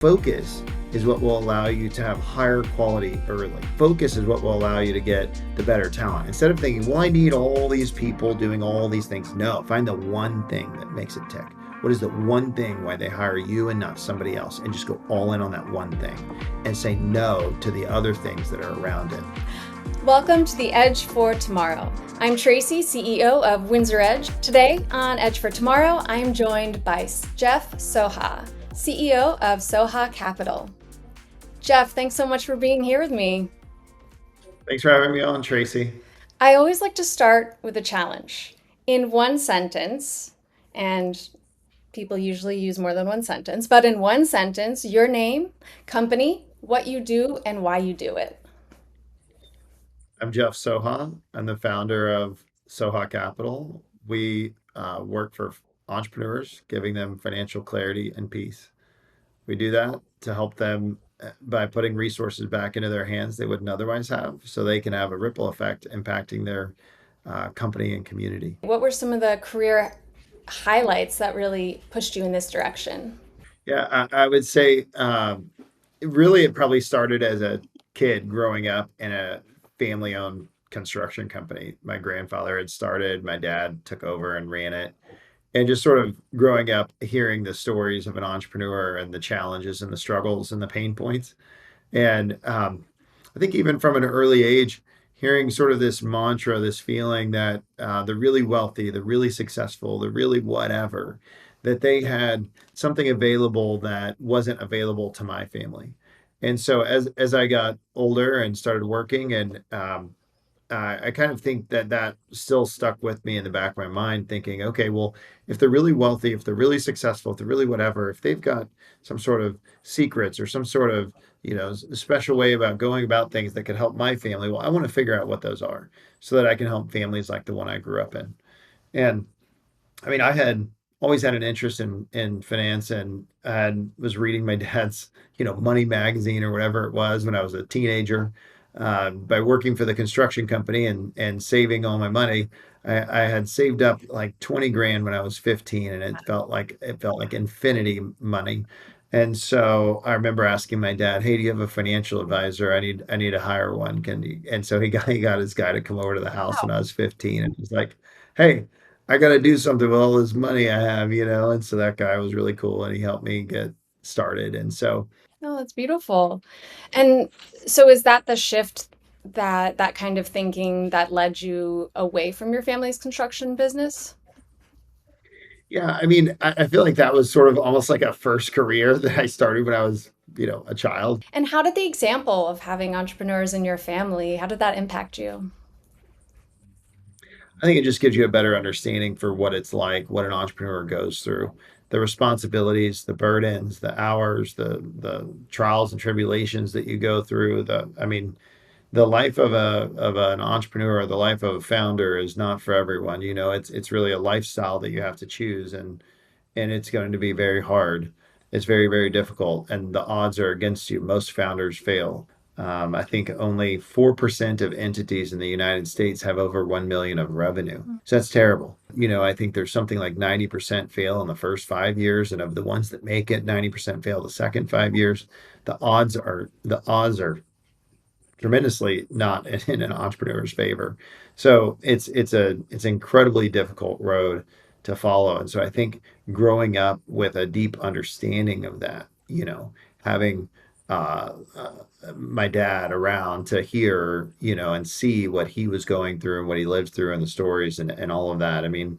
Focus is what will allow you to have higher quality early. Focus is what will allow you to get the better talent. Instead of thinking, well, I need all these people doing all these things. No, find the one thing that makes it tick. What is the one thing why they hire you and not somebody else? And just go all in on that one thing and say no to the other things that are around it. Welcome to the Edge for Tomorrow. I'm Tracy, CEO of Windsor Edge. Today on Edge for Tomorrow, I'm joined by Jeff Soha, CEO of Soha Capital. Jeff, thanks so much for being here with me. Thanks for having me on, Tracy. I always like to start with a challenge. In one sentence, and people usually use more than one sentence, but in one sentence, your name, company, what you do, and why you do it. I'm Jeff Soha. I'm the founder of Soha Capital. We work for entrepreneurs, giving them financial clarity and peace. We do that to help them by putting resources back into their hands they wouldn't otherwise have, so they can have a ripple effect impacting their company and community. What were some of the career highlights that really pushed you in this direction? Yeah, I would say it probably started as a kid growing up in a family owned construction company. My grandfather had started, my dad took over and ran it. And just sort of growing up hearing the stories of an entrepreneur and the challenges and the struggles and the pain points. And I think even from an early age, hearing sort of this mantra, this feeling that the really wealthy, the really successful, the really whatever, that they had something available that wasn't available to my family. And so as I got older and started working, and I kind of think that that still stuck with me in the back of my mind, thinking, okay, well, if they're really wealthy, if they're really successful, if they're really whatever, if they've got some sort of secrets or some sort of, special way about going about things that could help my family, well, I want to figure out what those are so that I can help families like the one I grew up in. And I mean, I had always had an interest in finance, and was reading my dad's, money magazine or whatever it was when I was a teenager. By working for the construction company and saving all my money, I had saved up like 20 grand when I was 15, and it felt like infinity money. And so I remember asking my dad, "Hey, do you have a financial advisor? I need to hire one. Can you?" And so he got his guy to come over to the house when I was 15, and he's like, "Hey, I got to do something with all this money I have." And so that guy was really cool, and he helped me get started. And so Oh, that's beautiful. And so is that the shift that kind of thinking that led you away from your family's construction business? yeah, I mean, I feel like that was sort of almost like a first career that I started when I was, a child. And how did the example of having entrepreneurs in your family, how did that impact you? I think it just gives you a better understanding for what it's like, what an entrepreneur goes through, the responsibilities, the burdens, the hours, the trials and tribulations that you go through. I mean, the life of an entrepreneur, the life of a founder is not for everyone. It's really a lifestyle that you have to choose, and it's going to be very hard. It's very, very difficult, and the odds are against you. Most founders fail. I think only 4% of entities in the United States have over 1 million of revenue. So that's terrible. I think there's something like 90% fail in the first 5 years, and of the ones that make it, 90% fail the second 5 years. The odds are tremendously not in an entrepreneur's favor. So it's an incredibly difficult road to follow. And so I think growing up with a deep understanding of that, having my dad around to hear, and see what he was going through and what he lived through and the stories and all of that. I mean,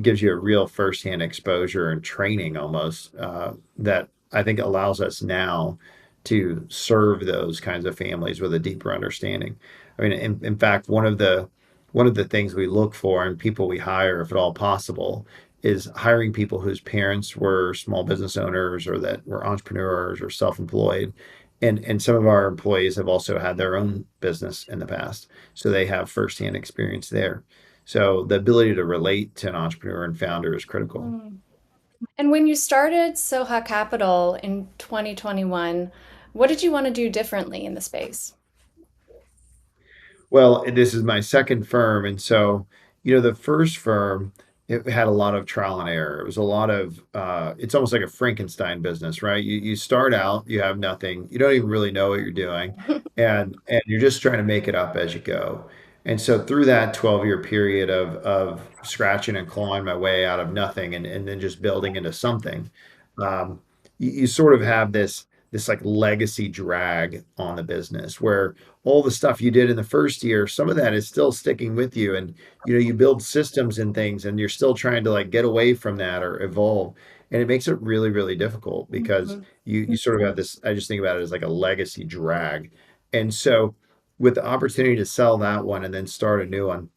gives you a real firsthand exposure and training almost, that I think allows us now to serve those kinds of families with a deeper understanding. I mean, in fact, one of the things we look for in people we hire, if at all possible, is hiring people whose parents were small business owners or that were entrepreneurs or self-employed. And some of our employees have also had their own business in the past, so they have firsthand experience there. So the ability to relate to an entrepreneur and founder is critical. Mm. And when you started Soha Capital in 2021, what did you want to do differently in the space? Well, this is my second firm, and so, the first firm, it had a lot of trial and error. It was a lot of it's almost like a Frankenstein business, right? You start out, you have nothing, you don't even really know what you're doing, and you're just trying to make it up as you go. And so through that 12-year period of scratching and clawing my way out of nothing and then just building into something, um, you sort of have this like legacy drag on the business where all the stuff you did in the first year, some of that is still sticking with you. And you build systems and things and you're still trying to like get away from that or evolve, and it makes it really really difficult because Mhm. you sort of have this. I just think about it as like a legacy drag. And so with the opportunity to sell that one and then start a new one,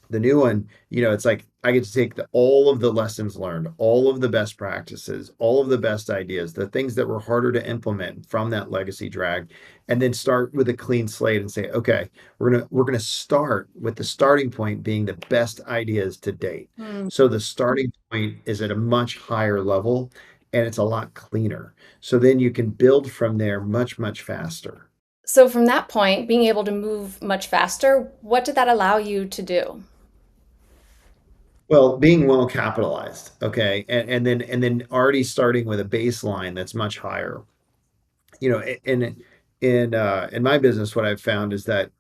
the new one, it's like I get to take all of the lessons learned, all of the best practices, all of the best ideas, the things that were harder to implement from that legacy drag, and then start with a clean slate and say, okay, we're gonna start with the starting point being the best ideas to date. Mm. So the starting point is at a much higher level and it's a lot cleaner. So then you can build from there much, much faster. So from that point, being able to move much faster, what did that allow you to do? Well, being well capitalized, okay, and then already starting with a baseline that's much higher. In my business, what I've found is that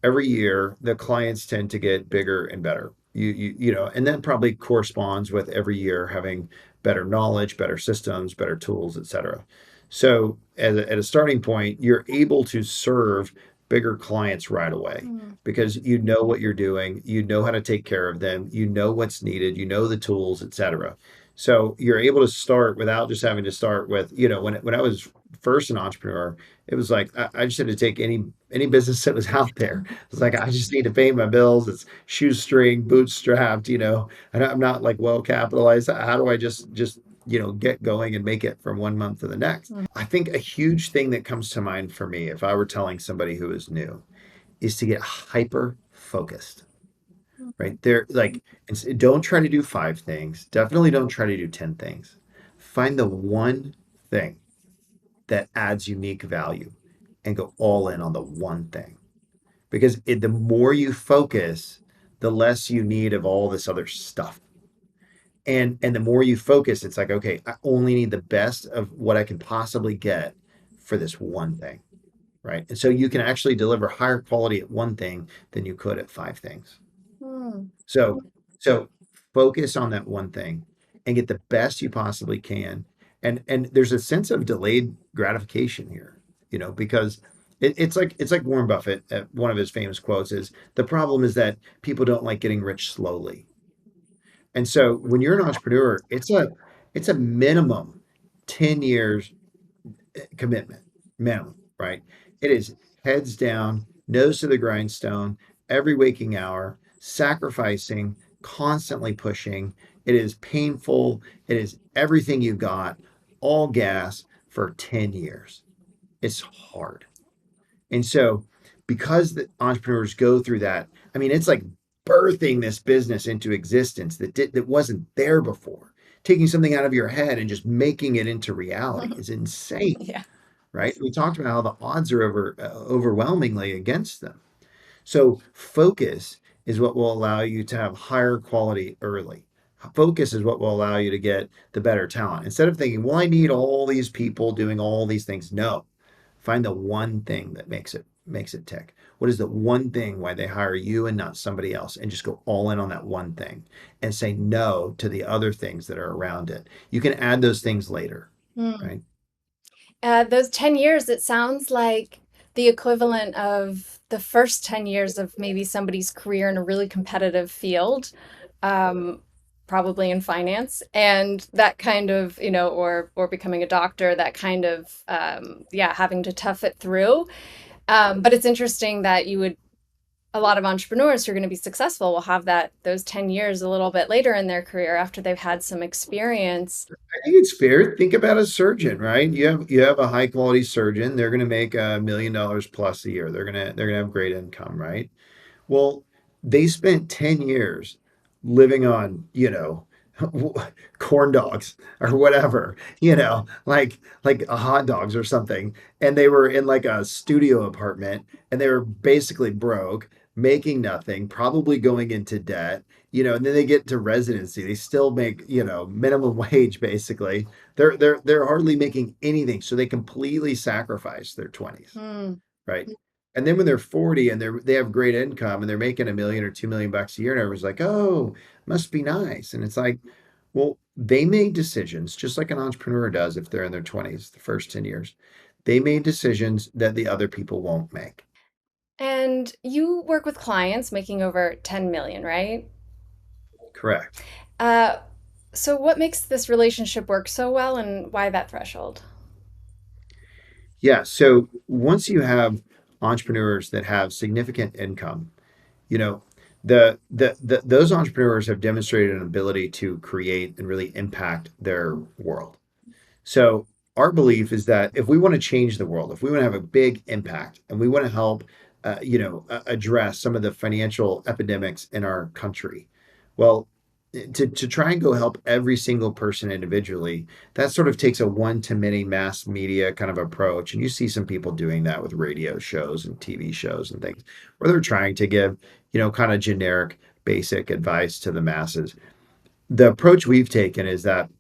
every year the clients tend to get bigger and better. And that probably corresponds with every year having better knowledge, better systems, better tools, et cetera. So at a starting point, you're able to serve bigger clients right away Mm. because you know what you're doing, you know how to take care of them, you know what's needed, you know the tools, et cetera. So you're able to start without just having to start with, when I was first an entrepreneur, it was like I just had to take any business that was out there. It's like I just need to pay my bills. It's shoestring, bootstrapped. And I'm not like well capitalized. How do I just get going and make it from one month to the next? Mm. I think a huge thing that comes to mind for me, if I were telling somebody who is new, is to get hyper focused. Right there, like, don't try to do five things. Definitely don't try to do 10 things. Find the one thing that adds unique value and go all in on the one thing. Because the more you focus, the less you need of all this other stuff. And the more you focus, it's like, okay, I only need the best of what I can possibly get for this one thing. Right. And so you can actually deliver higher quality at one thing than you could at five things. Mm. So so focus on that one thing and get the best you possibly can. And there's a sense of delayed gratification here, because it's like Warren Buffett, one of his famous quotes is the problem is that people don't like getting rich slowly. And so when you're an entrepreneur, it's a minimum 10 years commitment minimum, right? It is heads down, nose to the grindstone, every waking hour, sacrificing, constantly pushing. It is painful. It is everything you got, all gas for 10 years. It's hard. And so, because the entrepreneurs go through that, I mean, it's like birthing this business into existence that wasn't there before. Taking something out of your head and just making it into reality is insane, Yeah. right? We talked about how the odds are overwhelmingly against them. So focus is what will allow you to have higher quality early. Focus is what will allow you to get the better talent. Instead of thinking, well, I need all these people doing all these things. No, find the one thing that makes it tick. What is the one thing why they hire you and not somebody else? And just go all in on that one thing and say no to the other things that are around it. You can add those things later, Mm. right? Those 10 years, it sounds like the equivalent of the first 10 years of maybe somebody's career in a really competitive field, um, probably in finance, and that kind of, or becoming a doctor, that kind of, yeah, having to tough it through. But it's interesting that a lot of entrepreneurs who are going to be successful will have those 10 years a little bit later in their career after they've had some experience. I think it's fair. Think about a surgeon, right? You have a high quality surgeon. They're going to make $1 million plus a year. They're gonna have great income, right? Well, they spent 10 years living on, corn dogs or whatever, like a hot dogs or something. And they were in like a studio apartment and they were basically broke. making nothing, probably going into debt, and then they get to residency. They still make, minimum wage basically. They're hardly making anything. So they completely sacrifice their 20s, Hmm. right? And then when they're 40 and they have great income and they're making a million or 2 million bucks a year, and everyone's like, oh, must be nice. And it's like, well, they made decisions just like an entrepreneur does if they're in their 20s, the first 10 years. They made decisions that the other people won't make. And you work with clients making over 10 million, right? Correct. Uh, so what makes this relationship work so well and why that threshold? Yeah. So once you have entrepreneurs that have significant income, you know, those entrepreneurs have demonstrated an ability to create and really impact their world. So our belief is that if we want to change the world, if we want to have a big impact, and we want to help, address some of the financial epidemics in our country, well, to try and go help every single person individually, that sort of takes a one to many mass media kind of approach. And you see some people doing that with radio shows and TV shows and things, where they're trying to give, kind of generic, basic advice to the masses. The approach we've taken is that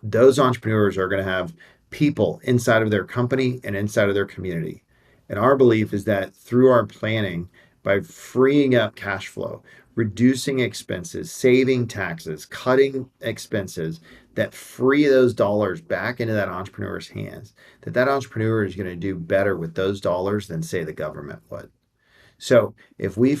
those entrepreneurs are going to have people inside of their company and inside of their community. And our belief is that through our planning, by freeing up cash flow, reducing expenses, saving taxes, cutting expenses, that free those dollars back into that entrepreneur's hands, that entrepreneur is going to do better with those dollars than, say, the government would. So if we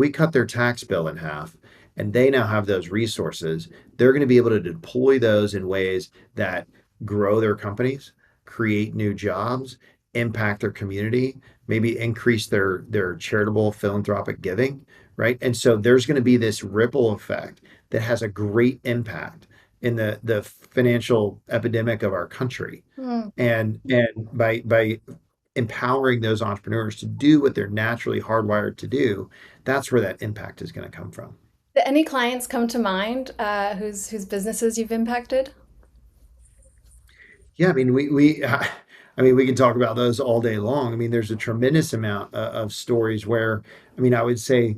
cut their tax bill in half and they now have those resources, they're going to be able to deploy those in ways that grow their companies, create new jobs, impact their community, maybe increase their charitable philanthropic giving, right? And so there's going to be this ripple effect that has a great impact in the financial epidemic of our country. Hmm. And by empowering those entrepreneurs to do what they're naturally hardwired to do, that's where that impact is going to come from. Do any clients come to mind whose businesses you've impacted? Yeah, I mean, I mean, we can talk about those all day long. I mean, there's a tremendous amount of stories where, I mean, I would say,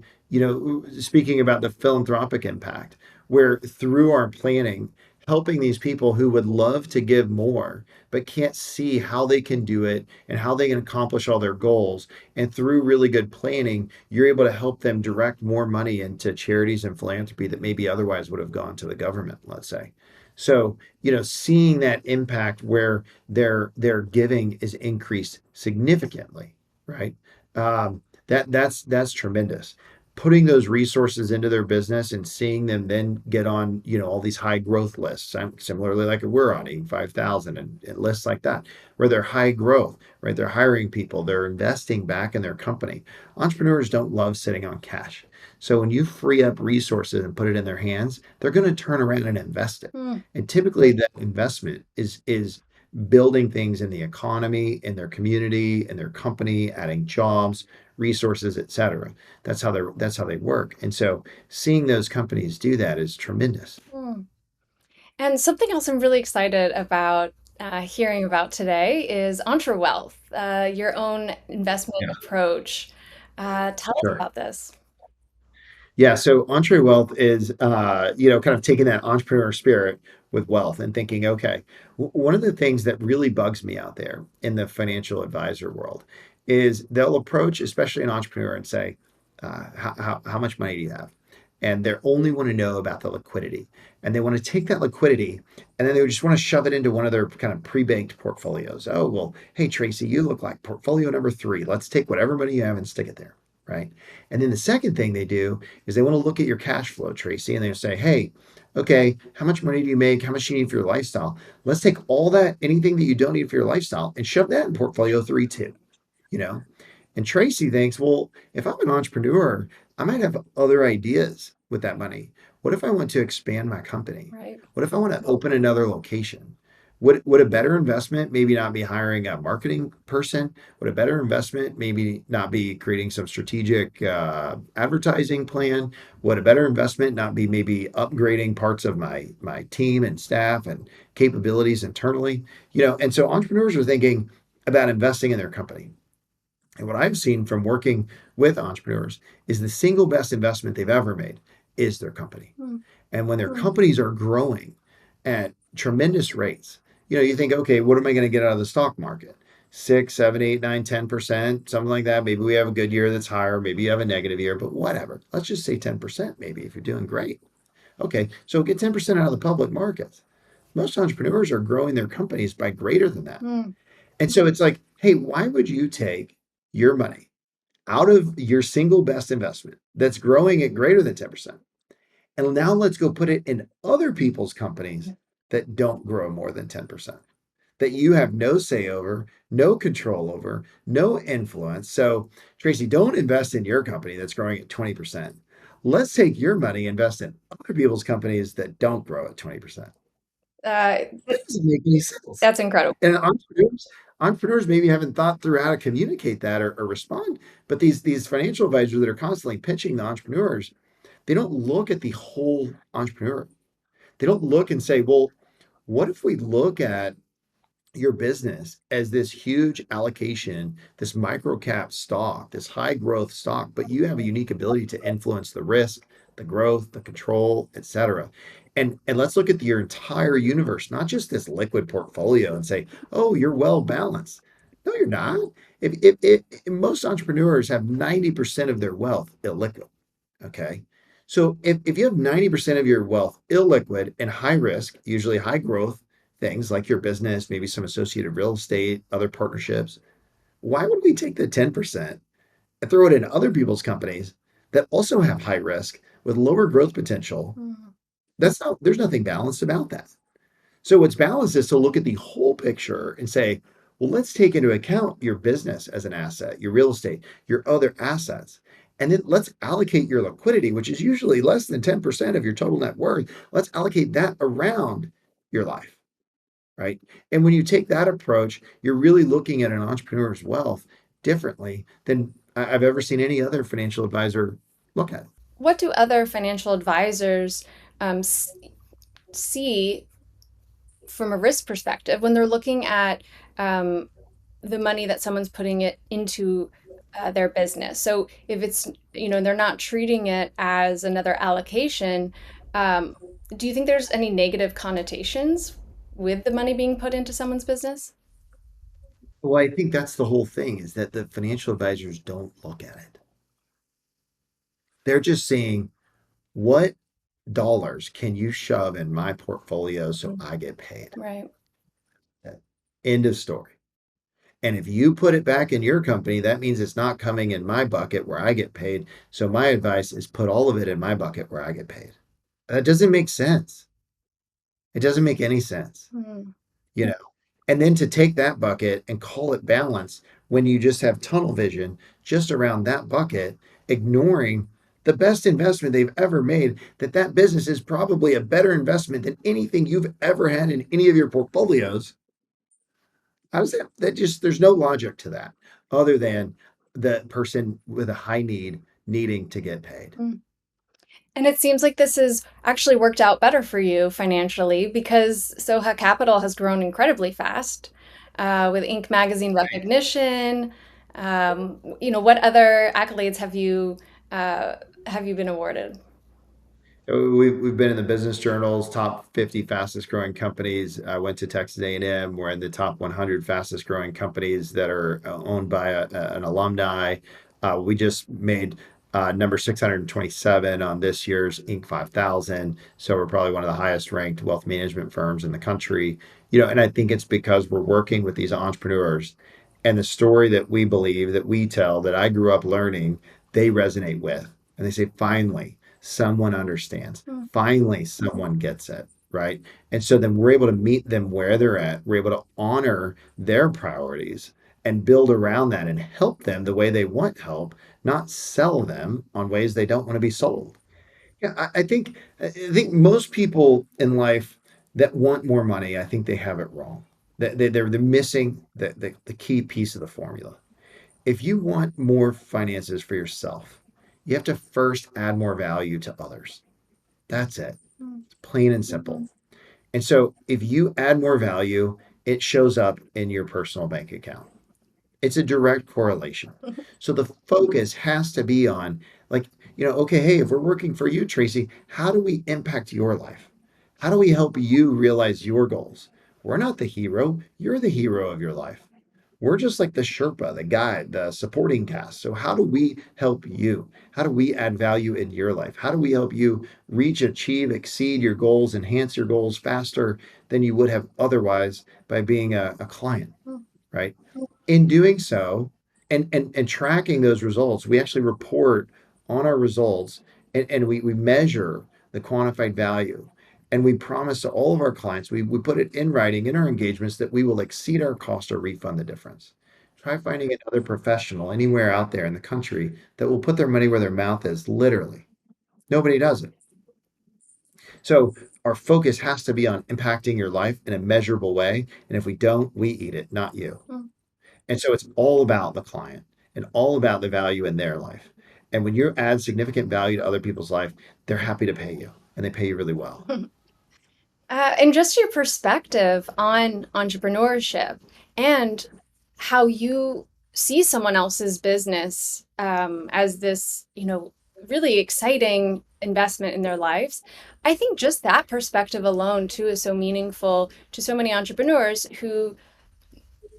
speaking about the philanthropic impact, where through our planning, helping these people who would love to give more, but can't see how they can do it and how they can accomplish all their goals. And through really good planning, you're able to help them direct more money into charities and philanthropy that maybe otherwise would have gone to the government, let's say. So, seeing that impact where their giving is increased significantly, right? That's tremendous. Putting those resources into their business and seeing them then get on, all these high growth lists. Similarly, like we're on 85,000 and lists like that, where they're high growth, right? They're hiring people, they're investing back in their company. Entrepreneurs don't love sitting on cash. So when you free up resources and put it in their hands, they're going to turn around and invest it. Hmm. And typically that investment is building things in the economy, in their community, in their company, adding jobs, resources, et cetera. That's how they work. And so seeing those companies do that is tremendous. Hmm. And something else I'm really excited about hearing about today is Entre-Wealth, your own investment Yeah, approach. Tell us sure. about this. Yeah, so Entre-Wealth is, kind of taking that entrepreneur spirit with wealth and thinking, okay, one of the things that really bugs me out there in the financial advisor world is they'll approach, especially an entrepreneur, and say, how much money do you have? And they only want to know about the liquidity. And they want to take that liquidity and then they just want to shove it into one of their kind of pre-banked portfolios. Oh, well, hey, Tracy, you look like portfolio number three. Let's take whatever money you have and stick it there, right? And then the second thing they do is they want to look at your cash flow, Tracy, and they say, hey, okay, how much money do you make? How much do you need for your lifestyle? Let's take all that, anything that you don't need for your lifestyle, and shove that in portfolio three too, you know? And Tracy thinks, well, if I'm an entrepreneur, I might have other ideas with that money. What if I want to expand my company? Right. What if I want to open another location? Would a better investment maybe not be hiring a marketing person? Would a better investment maybe not be creating some strategic advertising plan? Would a better investment not be maybe upgrading parts of my team and staff and capabilities internally? And so entrepreneurs are thinking about investing in their company. And what I've seen from working with entrepreneurs is the single best investment they've ever made is their company. Mm. And when their companies are growing at tremendous rates, you think, okay, what am I going to get out of the stock market? 6, 7, 8, 9, 10%, something like that. Maybe we have a good year that's higher. Maybe you have a negative year, but whatever. Let's just say 10%, maybe if you're doing great. Okay, so get 10% out of the public markets. Most entrepreneurs are growing their companies by greater than that. Mm. And so it's like, hey, why would you take your money out of your single best investment that's growing at greater than 10%? And now let's go put it in other people's companies that don't grow more than 10%, that you have no say over, no control over, no influence. So, Tracy, don't invest in your company that's growing at 20%. Let's take your money, invest in other people's companies that don't grow at 20%. Uh, That doesn't make any sense. that's incredible. And entrepreneurs maybe haven't thought through how to communicate that or respond. But these financial advisors that are constantly pitching the entrepreneurs, they don't look at the whole entrepreneur. They don't look and say, well, what if we look at your business as this huge allocation, this micro cap stock, this high growth stock, but you have a unique ability to influence the risk, the growth, the control, et cetera. And let's look at your entire universe, not just this liquid portfolio and say, oh, you're well balanced. No, you're not. If most entrepreneurs have 90% of their wealth illiquid. Okay. So if you have 90% of your wealth illiquid and high risk, usually high growth things like your business, maybe some associated real estate, other partnerships, why would we take the 10% and throw it in other people's companies that also have high risk with lower growth potential? Mm. There's nothing balanced about that. So what's balanced is to look at the whole picture and say, well, let's take into account your business as an asset, your real estate, your other assets. And then let's allocate your liquidity, which is usually less than 10% of your total net worth. Let's allocate that around your life, right? And when you take that approach, you're really looking at an entrepreneur's wealth differently than I've ever seen any other financial advisor look at it. What do other financial advisors see from a risk perspective when they're looking at um, the money that someone's putting it into their business? So if it's, they're not treating it as another allocation, um, do you think there's any negative connotations with the money being put into someone's business? Well, I think that's the whole thing is that the financial advisors don't look at it. They're just saying, what dollars can you shove in my portfolio so Mm. I get paid? Right. End of story. And if you put it back in your company, that means it's not coming in my bucket where I get paid. So my advice is put all of it in my bucket where I get paid. That doesn't make sense. It doesn't make any sense, Mm. you know. And then to take that bucket and call it balance when you just have tunnel vision just around that bucket, ignoring the best investment they've ever made, that business is probably a better investment than anything you've ever had in any of your portfolios. How does that just, there's no logic to that other than the person with a high need needing to get paid. Mm. And it seems like this has actually worked out better for you financially because Soha Capital has grown incredibly fast with Inc. magazine recognition. What other accolades uh, have you been awarded? We've been in the business journals, top 50 fastest growing companies. I went to Texas A&M. We're in the top 100 fastest growing companies that are owned by an alumni. We just made number 627 on this year's Inc. 5000. So we're probably one of the highest ranked wealth management firms in the country. And I think it's because we're working with these entrepreneurs and the story that we believe that we tell that I grew up learning, they resonate with. And they say, finally, someone understands. Mm. Finally, someone gets it, right? And so then we're able to meet them where they're at. We're able to honor their priorities and build around that and help them the way they want help, not sell them on ways they don't want to be sold. Yeah, I think most people in life that want more money, I think they have it wrong. They're missing the key piece of the formula. If you want more finances for yourself, you have to first add more value to others. That's it. Mm. It's plain and simple. And so if you add more value, it shows up in your personal bank account. It's a direct correlation. So the focus has to be on, like, okay, hey, if we're working for you, Tracy, how do we impact your life? How do we help you realize your goals? We're not the hero. You're the hero of your life. We're just like the Sherpa, the guide, the supporting cast. So, how do we help you? How do we add value in your life? How do we help you reach, achieve, exceed your goals, enhance your goals faster than you would have otherwise by being a client, right? In doing so, and tracking those results, we actually report on our results, and we measure the quantified value. And we promise to all of our clients, we put it in writing in our engagements that we will exceed our cost or refund the difference. Try finding another professional anywhere out there in the country that will put their money where their mouth is, literally. Nobody does it. So our focus has to be on impacting your life in a measurable way. And if we don't, we eat it, not you. And so it's all about the client and all about the value in their life. And when you add significant value to other people's life, they're happy to pay you, and they pay you really well. And just your perspective on entrepreneurship and how you see someone else's business as this, really exciting investment in their lives. I think just that perspective alone, too, is so meaningful to so many entrepreneurs who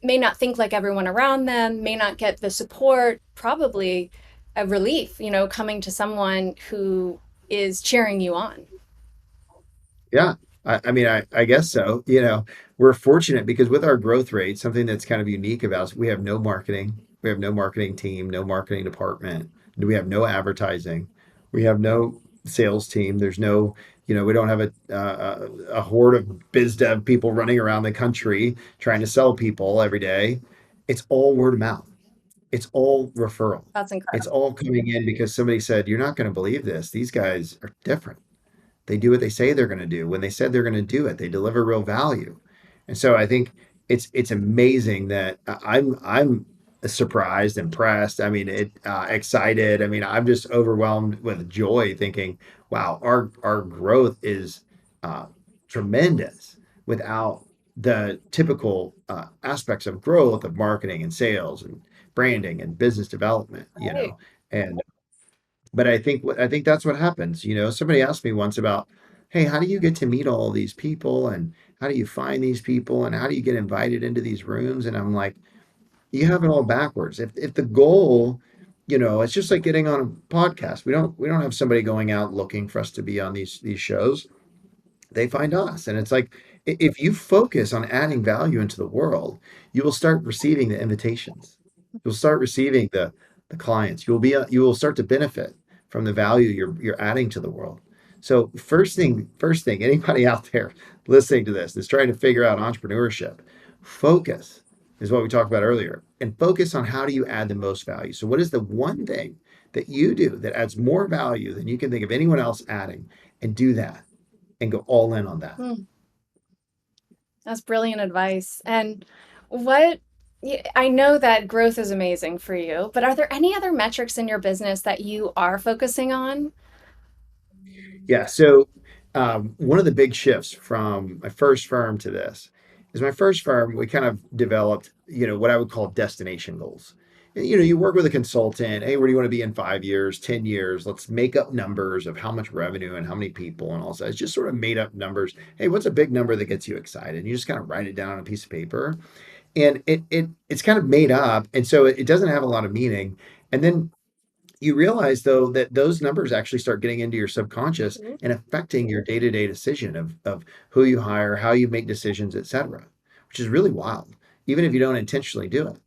may not think like everyone around them, may not get the support, probably a relief, coming to someone who is cheering you on. Yeah. I mean, I guess so. We're fortunate because with our growth rate, something that's kind of unique about us, we have no marketing. We have no marketing team, no marketing department. We have no advertising. We have no sales team. There's no, we don't have a horde of biz dev people running around the country trying to sell people every day. It's all word of mouth. It's all referral. That's It's incredible. all coming in because somebody said, "You're not going to believe this. These guys are different. They do what they say they're going to do. When they said they're going to do it, they deliver real value." And so I think it's amazing that I'm surprised, impressed. I mean, excited. I mean, I'm just overwhelmed with joy, thinking, "Wow, our growth is uh, tremendous without the typical aspects of growth of marketing and sales and branding and business development." Right. And but I think that's what happens. Somebody asked me once about, hey, how do you get to meet all these people, and how do you find these people, and how do you get invited into these rooms? And I'm like, you have it all backwards. If the goal, it's just like getting on a podcast. We don't have somebody going out looking for us to be on these shows. They find us. And it's like, if you focus on adding value into the world, you will start receiving the invitations. You'll start receiving the clients. You will start to benefit from the value you're adding to the world. So first thing, anybody out there listening to this that's trying to figure out entrepreneurship, focus is what we talked about earlier, and focus on how do you add the most value. So what is the one thing that you do that adds more value than you can think of anyone else adding, and do that and go all in on that. Hmm. That's brilliant advice. And what I know that growth is amazing for you, but are there any other metrics in your business that you are focusing on? Yeah. So one of the big shifts from my first firm to this is my first firm, we kind of developed, what I would call destination goals. And, you work with a consultant. Hey, where do you want to be in 5 years, 10 years? Let's make up numbers of how much revenue and how many people and all that. It's just sort of made up numbers. Hey, what's a big number that gets you excited? And you just kind of write it down on a piece of paper. And it's kind of made up. And so it doesn't have a lot of meaning. And then you realize though that those numbers actually start getting into your subconscious Mhm. and affecting your day-to-day decision of who you hire, how you make decisions, etc., which is really wild, even if you don't intentionally do it.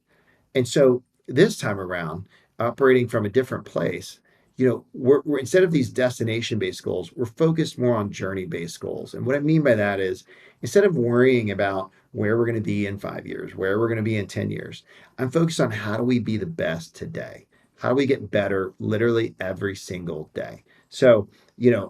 And so this time around, operating from a different place, we're instead of these destination-based goals, we're focused more on journey-based goals. And what I mean by that is, instead of worrying about where we're going to be in 5 years, where we're going to be in 10 years, I'm focused on how do we be the best today? How do we get better literally every single day? So,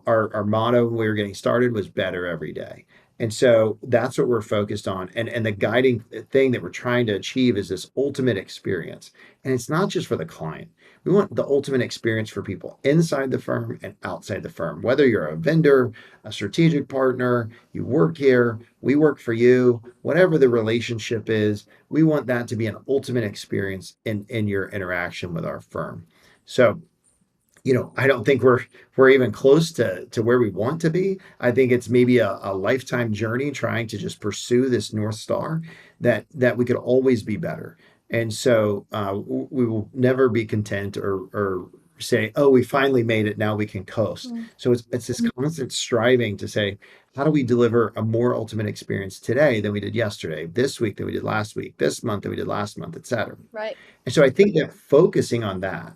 our motto when we were getting started was better every day. And so that's what we're focused on. And the guiding thing that we're trying to achieve is this ultimate experience. And it's not just for the client. We want the ultimate experience for people inside the firm and outside the firm. Whether you're a vendor, a strategic partner, you work here, we work for you, whatever the relationship is, we want that to be an ultimate experience in your interaction with our firm. So I don't think we're even close to where we want to be. I think it's maybe a lifetime journey trying to just pursue this North Star that we could always be better. And so we will never be content or say, oh, we finally made it. Now we can coast. Mm. So it's this constant striving to say, how do we deliver a more ultimate experience today than we did yesterday, this week than we did last week, this month than we did last month, et cetera. Right. And so I think that focusing on that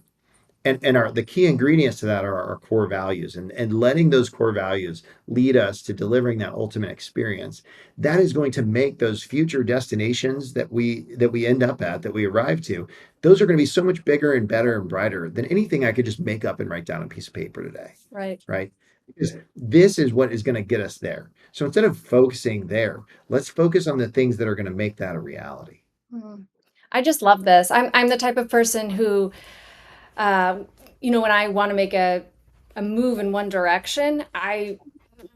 and the key ingredients to that are our core values and letting those core values lead us to delivering that ultimate experience that is going to make those future destinations that we end up at that we arrive to, those are going to be so much bigger and better and brighter than anything I could just make up and write down on a piece of paper today, Right. right? Because this is what is going to get us there. So instead of focusing there, let's focus on the things that are going to make that a reality. Mm. I just love this. I'm the type of person who, uh, when I want to make a move in one direction, I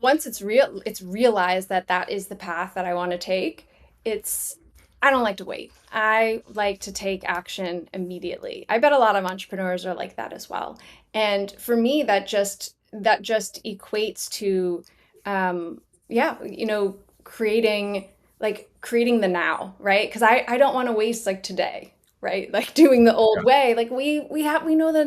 once it's realized that that is the path that I want to take. It's I don't like to wait. I like to take action immediately. I bet a lot of entrepreneurs are like that as well. And for me, that just equates to, yeah, creating creating the now, right? Because I don't want to waste like today, right? Like doing the old way. Like we know the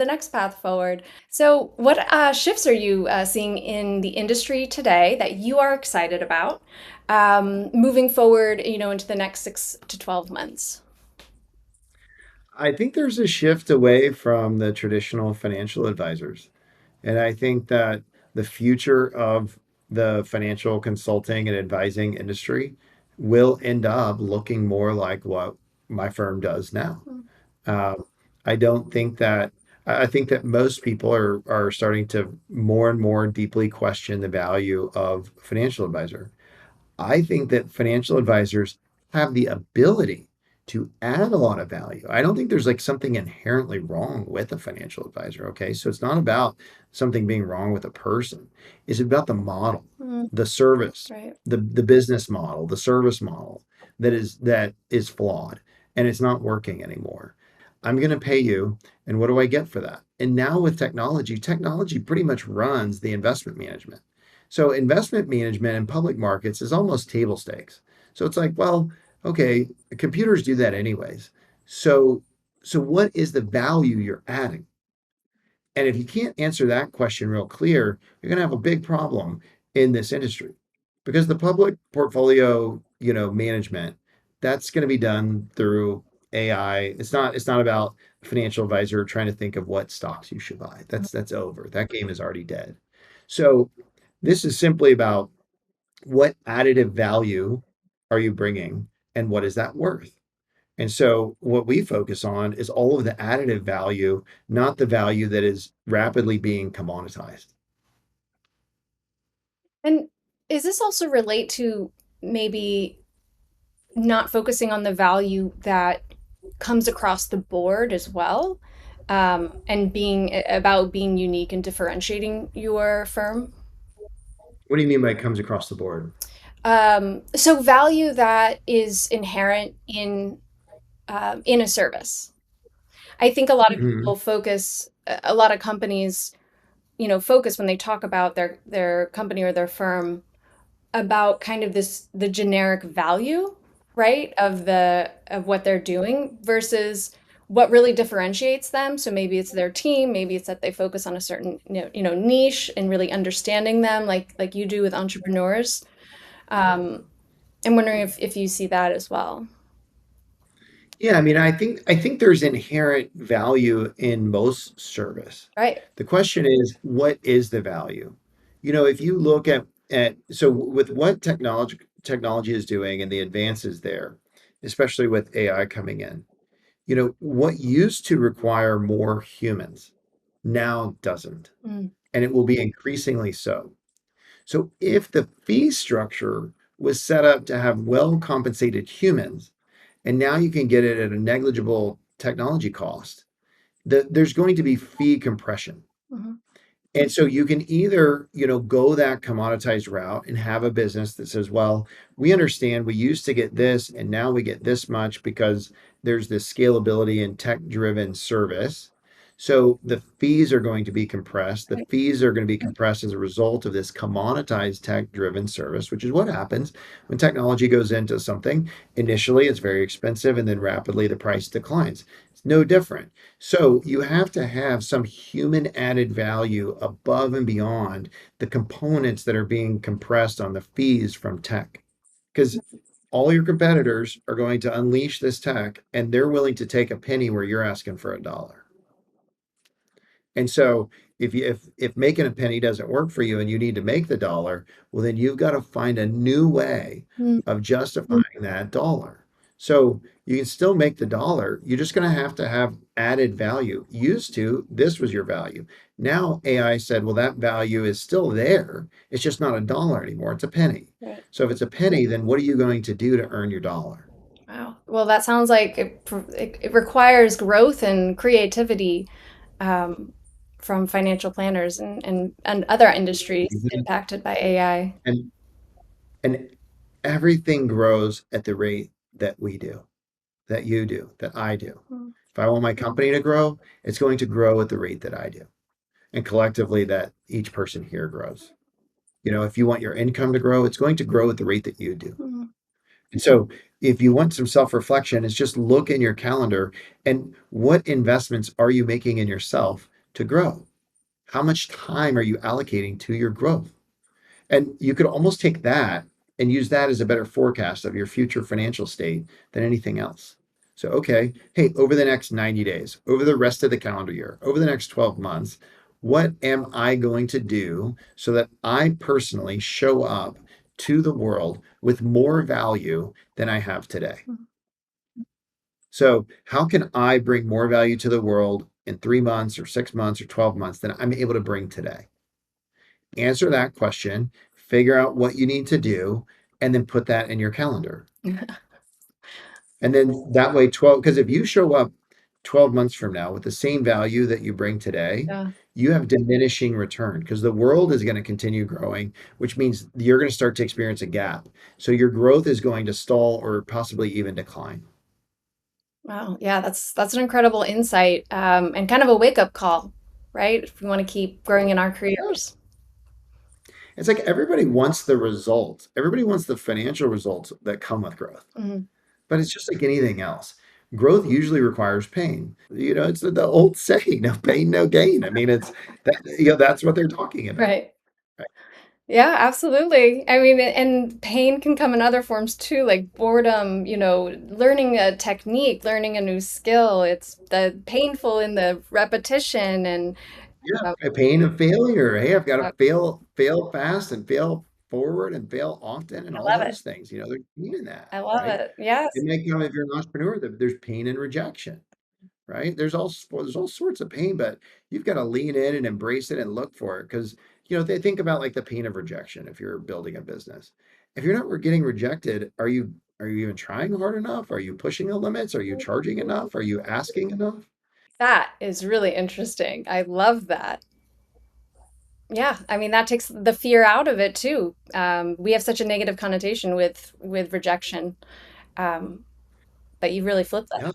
next path forward. So what shifts are you seeing in the industry today that you are excited about, moving forward, into the next 6 to 12 months? I think there's a shift away from the traditional financial advisors. And I think that the future of the financial consulting and advising industry will end up looking more like what my firm does now. Mm. Um, I don't think that, I think that most people are starting to more and more deeply question the value of financial advisor. I think that financial advisors have the ability to add a lot of value. I don't think there's like something inherently wrong with a financial advisor. Okay. So it's not about something being wrong with a person, it's about the model, Mm. the service, Right. the business model, the service model that is flawed and it's not working anymore. I'm going to pay you. And what do I get for that? And now with technology pretty much runs the investment management. So investment management in public markets is almost table stakes. So it's like, well, okay, computers do that anyways. So so what is the value you're adding? And if you can't answer that question real clear, you're going to have a big problem in this industry because the public portfolio, management, that's going to be done through AI. It's not about a financial advisor trying to think of what stocks you should buy. That's over. That game is already dead. So this is simply about what additive value are you bringing and what is that worth? And so what we focus on is all of the additive value, not the value that is rapidly being commoditized. And is this also relate to maybe not focusing on the value that comes across the board as well, and being unique and differentiating your firm? What do you mean by it comes across the board? So value that is inherent in a service. I think a lot of Mhm. people focus, a lot of companies, focus when they talk about their company or their firm about kind of the generic value, right, of what they're doing versus what really differentiates them. So maybe it's their team, maybe it's that they focus on a certain niche and really understanding them, like you do with entrepreneurs. Um, I'm wondering if you see that as well. Yeah, I mean, I think there's inherent value in most service. Right. The question is, what is the value? If you look at so with what technology is doing and the advances there, especially with AI coming in, what used to require more humans now doesn't, Mm. and it will be increasingly so. So if the fee structure was set up to have well compensated humans, and now you can get it at a negligible technology cost, there's going to be fee compression. Mhm. And so you can either, go that commoditized route and have a business that says, well, we understand we used to get this and now we get this much because there's this scalability and tech-driven service. So the fees are going to be compressed. The Right. fees are going to be compressed as a result of this commoditized tech-driven service, which is what happens when technology goes into something. Initially, it's very expensive, and then rapidly the price declines. It's no different. So you have to have some human added value above and beyond the components that are being compressed on the fees from tech. Because all your competitors are going to unleash this tech and they're willing to take a penny where you're asking for a dollar. And so if making a penny doesn't work for you and you need to make the dollar, well then you've got to find a new way Mm. of justifying that dollar. So you can still make the dollar. You're just going to have added value. Used to, this was your value. Now AI said, well, that value is still there. It's just not a dollar anymore. It's a penny. Right. So if it's a penny, then what are you going to do to earn your dollar? Wow. Well, that sounds like it requires growth and creativity um, from financial planners and other industries impacted by AI. And and everything grows at the rate that we do. That you do, that I do. Mm. If I want my company to grow, it's going to grow at the rate that I do. And collectively, that each person here grows. If you want your income to grow, it's going to grow at the rate that you do. Mm. And so, if you want some self reflection, it's just look in your calendar and what investments are you making in yourself to grow? How much time are you allocating to your growth? And you could almost take that and use that as a better forecast of your future financial state than anything else. So, okay, hey, over the next 90 days, over the rest of the calendar year, over the next 12 months, what am I going to do so that I personally show up to the world with more value than I have today? Mm. So, how can I bring more value to the world in 3 months or 6 months or 12 months than I'm able to bring today? Answer that question, figure out what you need to do, and then put that in your calendar. And then that way, 12, because if you show up 12 months from now with the same value that you bring today, Yeah. you have diminishing return because the world is going to continue growing, which means you're going to start to experience a gap. So your growth is going to stall or possibly even decline. Wow. Yeah, that's an incredible insight and kind of a wake-up call, right? If we want to keep growing in our Yeah. careers. It's like everybody wants the results. Everybody wants the financial results that come with growth. Mhm. But it's just like anything else. Growth usually requires pain. It's the old saying, no pain, no gain. I mean, it's that, that's what they're talking about. Right. Yeah, absolutely. I mean, and pain can come in other forms too, like boredom, learning a technique, learning a new skill. It's the painful in the repetition and Yeah, uh, a pain of failure. Hey, I've got to I fail fast and fail forward and fail often and all love it. those things. There's pain in that, I love right? it. Yes. It may come if you're an entrepreneur, there's pain and rejection, right? There's all sorts of pain, but you've got to lean in and embrace it and look for it because they think about like the pain of rejection if you're building a business. If you're not getting rejected, are you even trying hard enough? Are you pushing the limits? Are you charging enough? Are you asking enough? That is really interesting. I love that. Yeah, I mean that takes the fear out of it too. We have such a negative connotation with rejection, um, but you really flip that. Yeah.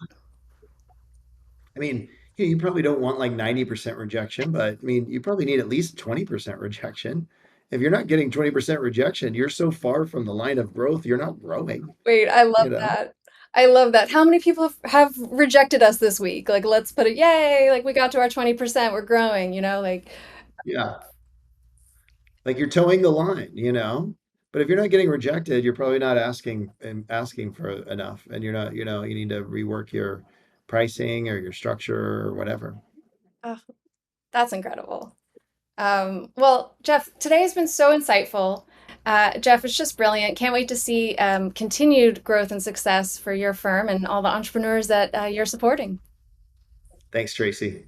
I mean, you probably don't want like 90% rejection, but I mean, you probably need at least 20% rejection. If you're not getting 20% rejection, you're so far from the line of growth, you're not growing, Wait, I love you know? that. I love that. How many people have rejected us this week? Like, let's put it, yay, like we got to our 20%, we're growing, like, Yeah. Like you're towing the line. But if you're not getting rejected, you're probably not asking for enough. And you're not, you need to rework your pricing or your structure or whatever. oh, that's incredible. Well, Jeff, today has been so insightful. Jeff, it's just brilliant. Can't wait to see continued growth and success for your firm and all the entrepreneurs that you're supporting. Thanks, Tracy.